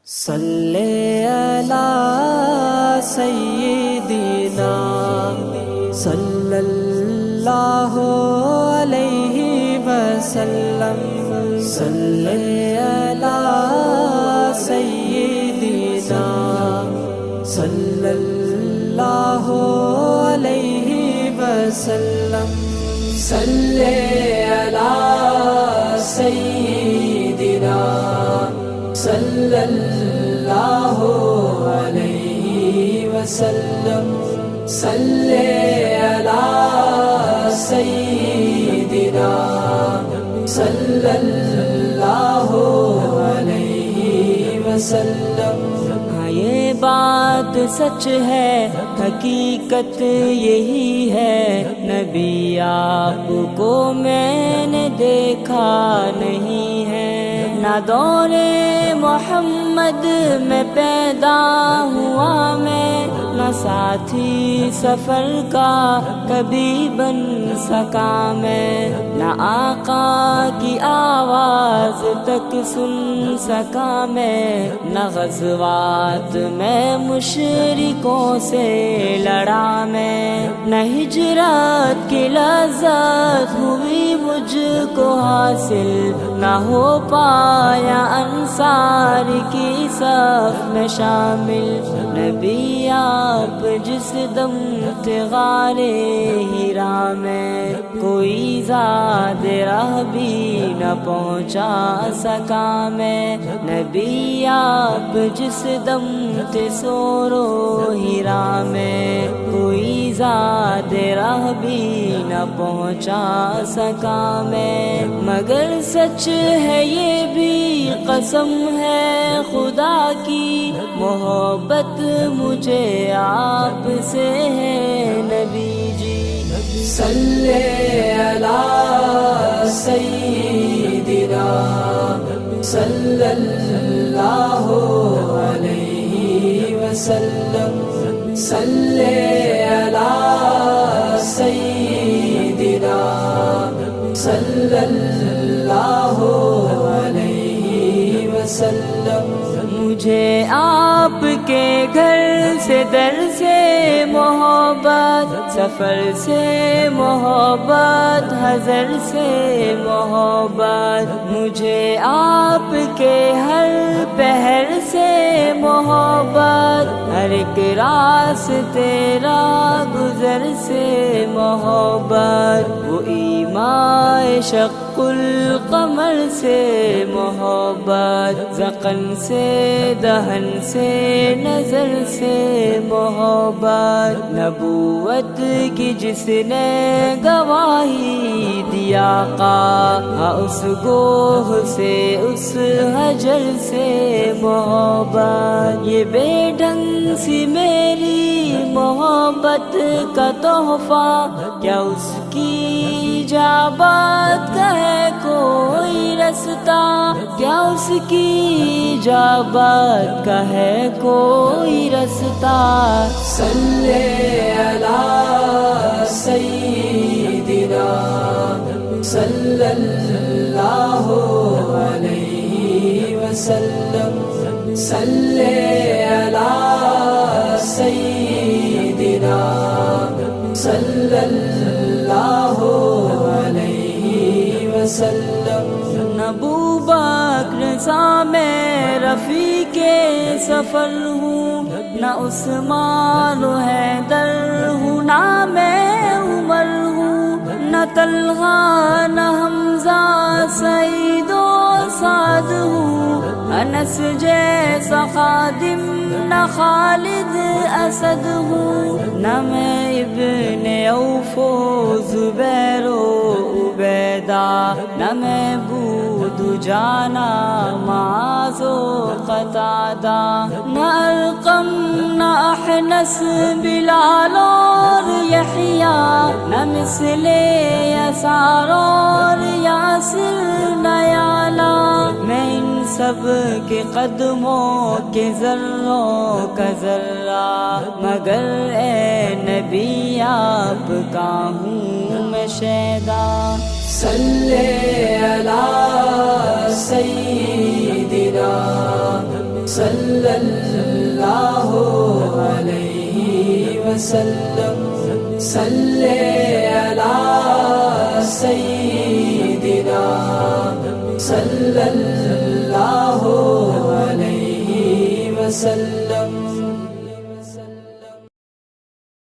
صلی علی سیدنا صلی اللہ علیہ وسلم، صلی علی سیدنا صلی اللہ علیہ وسلم، صلی علی سیدنا صلی اللہ علیہ وسلم، صلی علی سیدنا صلی اللہ علیہ وسلم۔ یہ بات سچ ہے، حقیقت یہی ہے، نبی آپ کو میں نے دیکھا نہیں ہے، نہ دور محمد میں پیدا ہوا میں، نہ ساتھی سفر کا کبھی بن سکا میں، نہ آقا کی آواز تک سن سکا میں، نہ غزوات میں مشرکوں سے لڑا میں، نہ ہجرت کی لذت ہوئی مجھ کو حاصل، نہ ہو پایا انصار کی صف میں شامل، نبی آپ جس دم تھے غار ہرا میں، کوئی زاد راہ بھی نہ پہنچا سکا میں، نبی آپ جس دم تھے سور و ہرا میں، کوئی زاد راہ بھی نہ پہنچا سکا میں، مگر سچ ہے یہ بھی قسم ہے خدا کی، محبت مجھے آپ سے ہے نبی جی۔ صلی علی سیدنا صلی اللہ علیہ وسلم، صلی علی سیدنا صلی اللہ علیہ وسلم۔ مجھے آپ کے گھر سے در سے محبت، سفر سے محبت، حضر سے محبت، مجھے آپ کے ہر پہر سے محبت، ہر ایک راستے راہ گزر سے محبت، وہ ایمان شق القمر سے محبت، زقن سے دہن سے نظر سے محبت، نبوت کی جس نے گواہی دیا آقا، اس گوہ سے اس حجر سے محبت، یہ بے ڈھنگ سی میری محبت کا تحفہ، کیا اس کی جابت کا ہے کوئی رستہ، کیا اس کی جابت کا ہے کوئی رستہ۔ صلی علی سیدنا صلی اللہ علیہ وسلم، صلی علی سیدنا صلی اللہ علیہ وسلم۔ ابو بکر سا میں رفیق سفر ہوں، نہ عثمان و حیدر ہوں، نہ میں عمر ہوں، نہ طلحہ نہ حمزہ سعید و سعد ہوں، انس جیسا خادم نہ خالد اسد ہوں، نہ میں ابن عوف و زبیر و عبیدہ، نہ میں بود جانا معاذ و قتادہ، نہ ارقم نہ احنس بلال اور یحییٰ، نہ مثل یسار اور یاسر نہ یعلا، میں ان سب کے قدموں کے ذروں کا ذرہ، مگر اے نبی آپ کا ہوں میں شیدا۔ صلی علی سیدنا صلی اللہ علیہ وسلم صلی علی سیدنا صلی اللہ علیہ وسلم